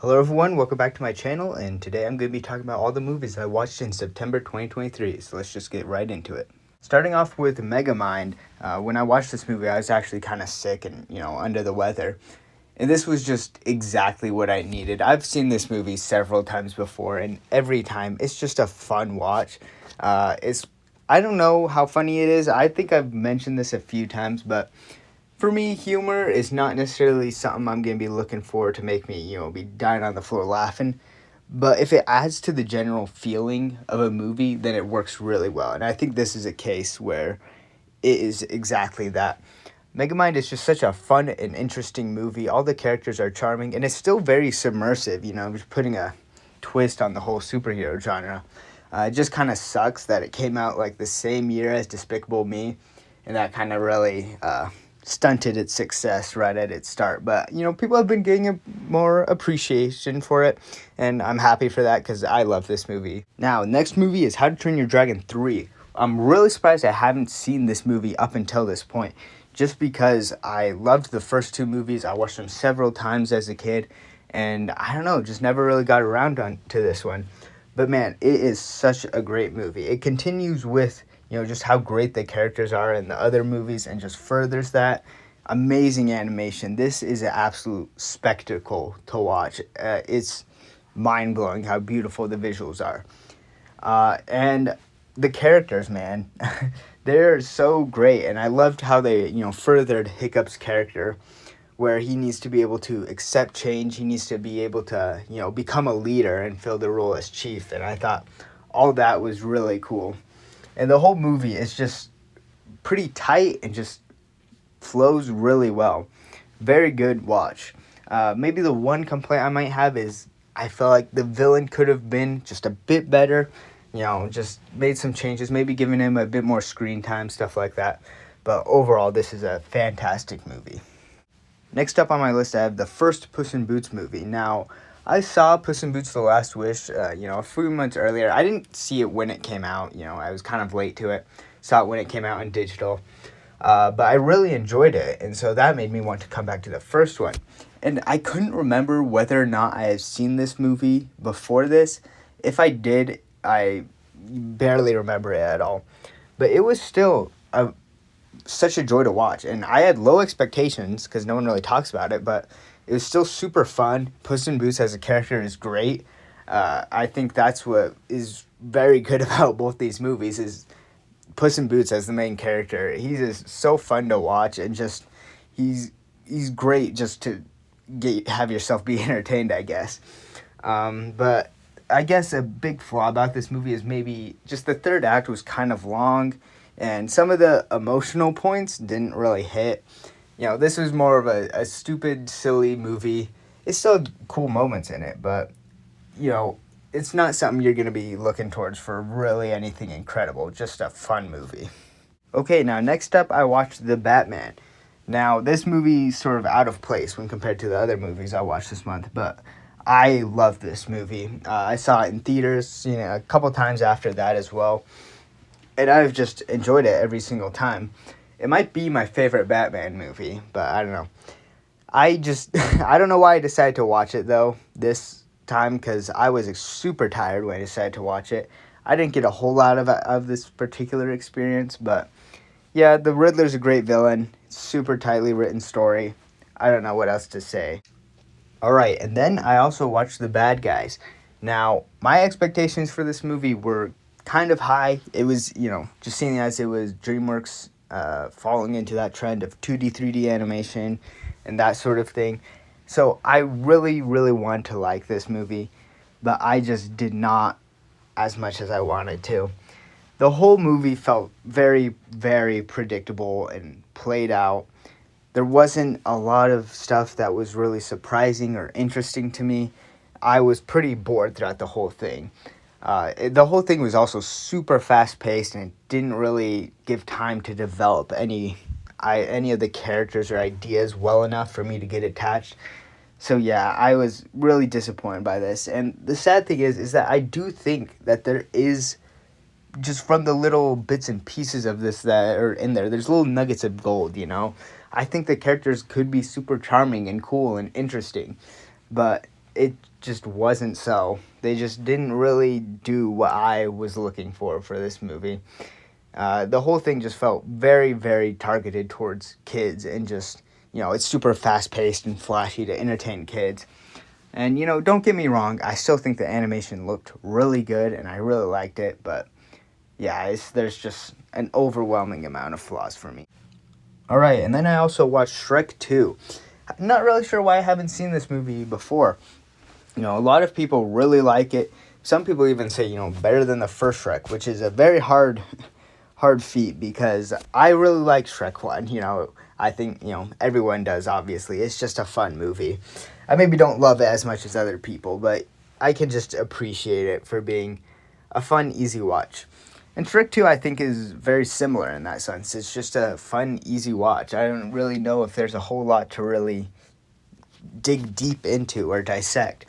Hello everyone, welcome back to my channel, and today I'm going to be talking about all the movies I watched in September 2023, so let's just get right into it. Starting off with Megamind, when I watched this movie I was actually kind of sick and, under the weather. And this was just exactly what I needed. I've seen this movie several times before, and every time it's just a fun watch. I don't know how funny it is. I think I've mentioned this a few times, but for me, humor is not necessarily something I'm going to be looking for to make me, be dying on the floor laughing. But if it adds to the general feeling of a movie, then it works really well. And I think this is a case where it is exactly that. Megamind is just such a fun and interesting movie. All the characters are charming, and it's still very submersive, just putting a twist on the whole superhero genre. It just kind of sucks that it came out like the same year as Despicable Me, and that kind of really stunted its success right at its start. But, people have been getting more appreciation for it, and I'm happy for that because I love this movie. Now, next movie is How to Train Your Dragon 3. I'm really surprised I haven't seen this movie up until this point, just because I loved the first two movies. I watched them several times as a kid, and I don't know, just never really got around to this one. But man, it is such a great movie. It continues with, just how great the characters are in the other movies and just furthers that. Amazing animation. This is an absolute spectacle to watch. It's mind-blowing how beautiful the visuals are. And the characters, man, they're so great. And I loved how they, furthered Hiccup's character, where he needs to be able to accept change. He needs to be able to, become a leader and fill the role as chief. And I thought all that was really cool. And the whole movie is just pretty tight and just flows really well. Very good watch. Maybe the one complaint I might have is I feel like the villain could have been just a bit better. Just made some changes, maybe giving him a bit more screen time, stuff like that. But overall, this is a fantastic movie. Next up on my list, I have the first Puss in Boots movie. Now, I saw Puss in Boots: The Last Wish, a few months earlier. I didn't see it when it came out. I was kind of late to it. Saw it when it came out in digital. But I really enjoyed it, and so that made me want to come back to the first one. And I couldn't remember whether or not I had seen this movie before this. If I did, I barely remember it at all. But it was still such a joy to watch, and I had low expectations because no one really talks about it, but it was still super fun. Puss in Boots as a character is great. I think that's what is very good about both these movies is Puss in Boots as the main character. He's just so fun to watch, and just he's great just to have yourself be entertained, I guess. But I guess a big flaw about this movie is maybe just the third act was kind of long, and some of the emotional points didn't really hit. This was more of a stupid, silly movie. It still had cool moments in it, but, it's not something you're going to be looking towards for really anything incredible. Just a fun movie. Okay, now next up, I watched The Batman. Now, this movie's sort of out of place when compared to the other movies I watched this month, but I love this movie. I saw it in theaters, a couple times after that as well, and I've just enjoyed it every single time. It might be my favorite Batman movie, but I don't know. I don't know why I decided to watch it, though, this time, because I was super tired when I decided to watch it. I didn't get a whole lot of this particular experience, but yeah, the Riddler's a great villain. Super tightly written story. I don't know what else to say. All right, and then I also watched The Bad Guys. Now, my expectations for this movie were kind of high. It was, just seeing as it was DreamWorks falling into that trend of 2D, 3D animation and that sort of thing. So I really, really wanted to like this movie, but I just did not as much as I wanted to. The whole movie felt very, very predictable and played out. There wasn't a lot of stuff that was really surprising or interesting to me. I was pretty bored throughout the whole thing. The whole thing was also super fast-paced, and it didn't really give time to develop any of the characters or ideas well enough for me to get attached. So yeah, I was really disappointed by this. And the sad thing is that I do think that there is, just from the little bits and pieces of this that are in there, there's little nuggets of gold, I think the characters could be super charming and cool and interesting. But it just wasn't so. They just didn't really do what I was looking for this movie. The whole thing just felt very, very targeted towards kids, and just, it's super fast paced and flashy to entertain kids. And, don't get me wrong, I still think the animation looked really good and I really liked it, but yeah, there's just an overwhelming amount of flaws for me. Alright, and then I also watched Shrek 2. I'm not really sure why I haven't seen this movie before. A lot of people really like it. Some people even say, better than the first Shrek, which is a very hard feat, because I really like Shrek 1. I think, everyone does, obviously. It's just a fun movie. I maybe don't love it as much as other people, but I can just appreciate it for being a fun, easy watch. And Shrek 2, I think, is very similar in that sense. It's just a fun, easy watch. I don't really know if there's a whole lot to really dig deep into or dissect.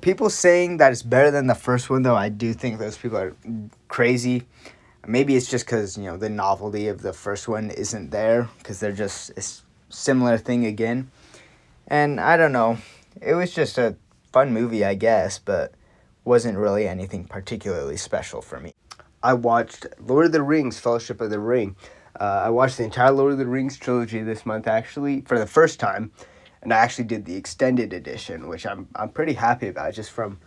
People saying that it's better than the first one, though, I do think those people are crazy. Maybe it's just because, the novelty of the first one isn't there, because they're just a similar thing again. And I don't know. It was just a fun movie, I guess, but wasn't really anything particularly special for me. I watched Lord of the Rings, Fellowship of the Ring. I watched the entire Lord of the Rings trilogy this month, actually, for the first time. And I actually did the extended edition, which I'm pretty happy about. Just from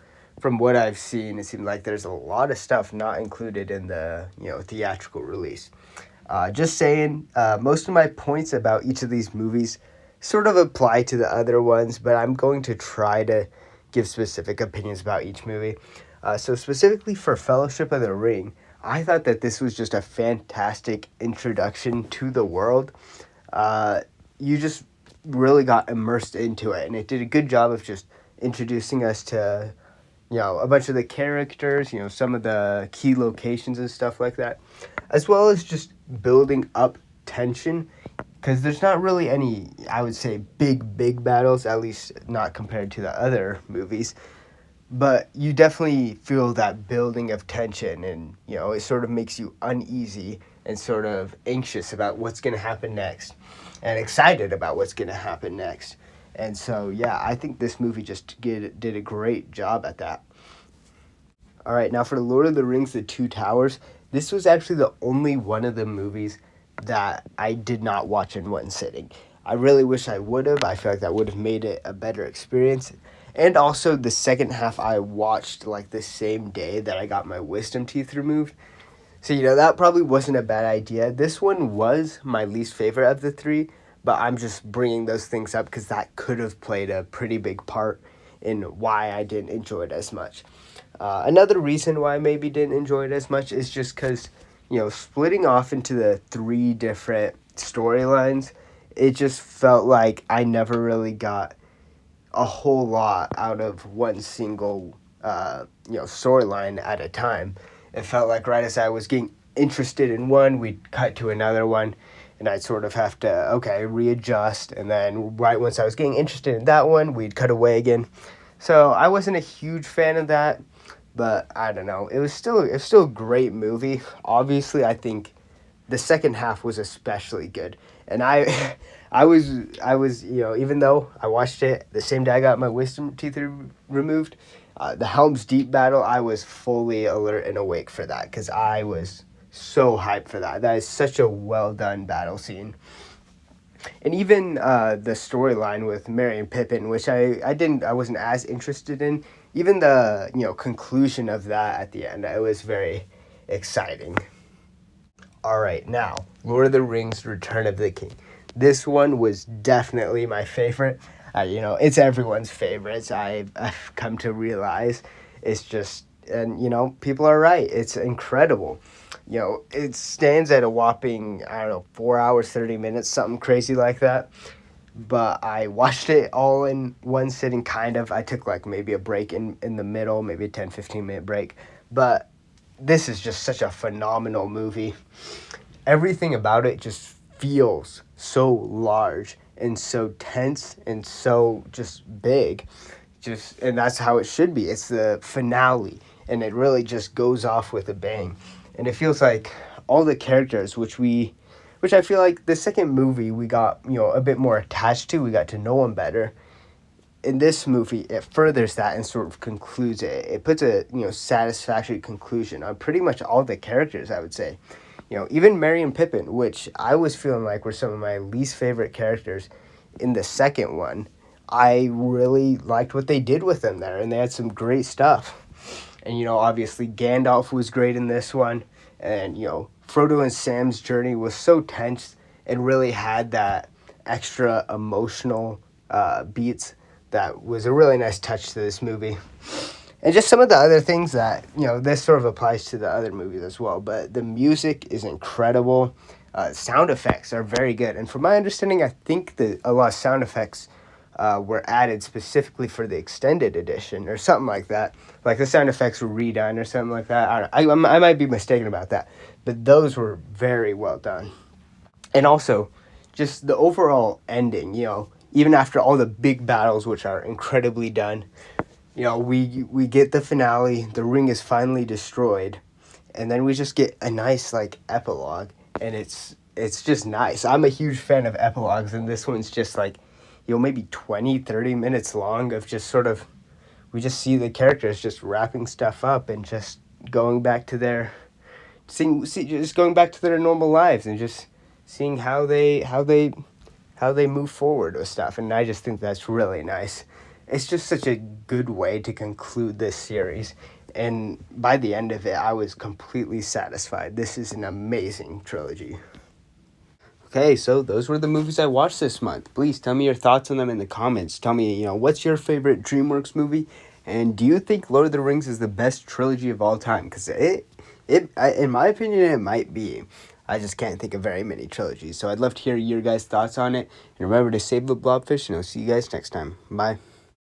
what I've seen, it seems like there's a lot of stuff not included in the theatrical release. Just saying, most of my points about each of these movies sort of apply to the other ones, but I'm going to try to give specific opinions about each movie. So specifically for Fellowship of the Ring, I thought that this was just a fantastic introduction to the world. You just really got immersed into it, and it did a good job of just introducing us to, a bunch of the characters, some of the key locations and stuff like that, as well as just building up tension, because there's not really any, I would say, big battles, at least not compared to the other movies. But you definitely feel that building of tension, and, it sort of makes you uneasy and sort of anxious about what's going to happen next, and excited about what's going to happen next. And so, yeah, I think this movie just did a great job at that. All right, now for The Lord of the Rings, The Two Towers, this was actually the only one of the movies that I did not watch in one sitting. I really wish I would have. I feel like that would have made it a better experience. And also, the second half I watched like the same day that I got my wisdom teeth removed. So, that probably wasn't a bad idea. This one was my least favorite of the three, but I'm just bringing those things up because that could have played a pretty big part in why I didn't enjoy it as much. Another reason why I maybe didn't enjoy it as much is just because, splitting off into the three different storylines, it just felt like I never really got a whole lot out of one single, storyline at a time. It felt like right as I was getting interested in one, we'd cut to another one, and I'd sort of have to, readjust. And then right once I was getting interested in that one, we'd cut away again. So I wasn't a huge fan of that, but I don't know. It was still a great movie. Obviously, I think the second half was especially good. And I was, even though I watched it the same day I got my wisdom teeth removed, the Helm's Deep battle, I was fully alert and awake for that, because I was so hyped for that. That is such a well done battle scene. And even the storyline with Merry and Pippin, which I wasn't as interested in. Even the conclusion of that at the end, it was very exciting. All right, now Lord of the Rings: Return of the King. This one was definitely my favorite. It's everyone's favorites. I've come to realize. It's just, and people are right. It's incredible. It stands at a whopping, 4 hours, 30 minutes, something crazy like that. But I watched it all in one sitting, kind of. I took like maybe a break in the middle, maybe a 10, 15-minute break. But this is just such a phenomenal movie. Everything about it just feels so large and so tense and so just big. And that's how it should be. It's the finale, and it really just goes off with a bang. And it feels like all the characters, which I feel like the second movie we got, a bit more attached to. We got to know them better. in this movie, it furthers that and sort of concludes it. It puts a satisfactory conclusion on pretty much all the characters, I would say. Even Merry and Pippin, which I was feeling like were some of my least favorite characters in the second one. I really liked what they did with them there, and they had some great stuff. And obviously Gandalf was great in this one, and Frodo and Sam's journey was so tense and really had that extra emotional beats that was a really nice touch to this movie. And just some of the other things that, this sort of applies to the other movies as well. But the music is incredible. Sound effects are very good. And from my understanding, I think that a lot of sound effects were added specifically for the extended edition or something like that. Like the sound effects were redone or something like that. I don't know. I might be mistaken about that. But those were very well done. And also, just the overall ending, even after all the big battles, which are incredibly done, we get the finale, the ring is finally destroyed, and then we just get a nice, like, epilogue, and it's just nice. I'm a huge fan of epilogues, and this one's just, like, maybe 20, 30 minutes long of just sort of, we just see the characters just wrapping stuff up and just going back to their, just going back to their normal lives and just seeing how they move forward with stuff, and I just think that's really nice. It's just such a good way to conclude this series. And by the end of it, I was completely satisfied. This is an amazing trilogy. Okay, so those were the movies I watched this month. Please tell me your thoughts on them in the comments. Tell me, what's your favorite DreamWorks movie? And do you think Lord of the Rings is the best trilogy of all time? Because in my opinion, it might be. I just can't think of very many trilogies. So I'd love to hear your guys' thoughts on it. And remember to save the blobfish, and I'll see you guys next time. Bye.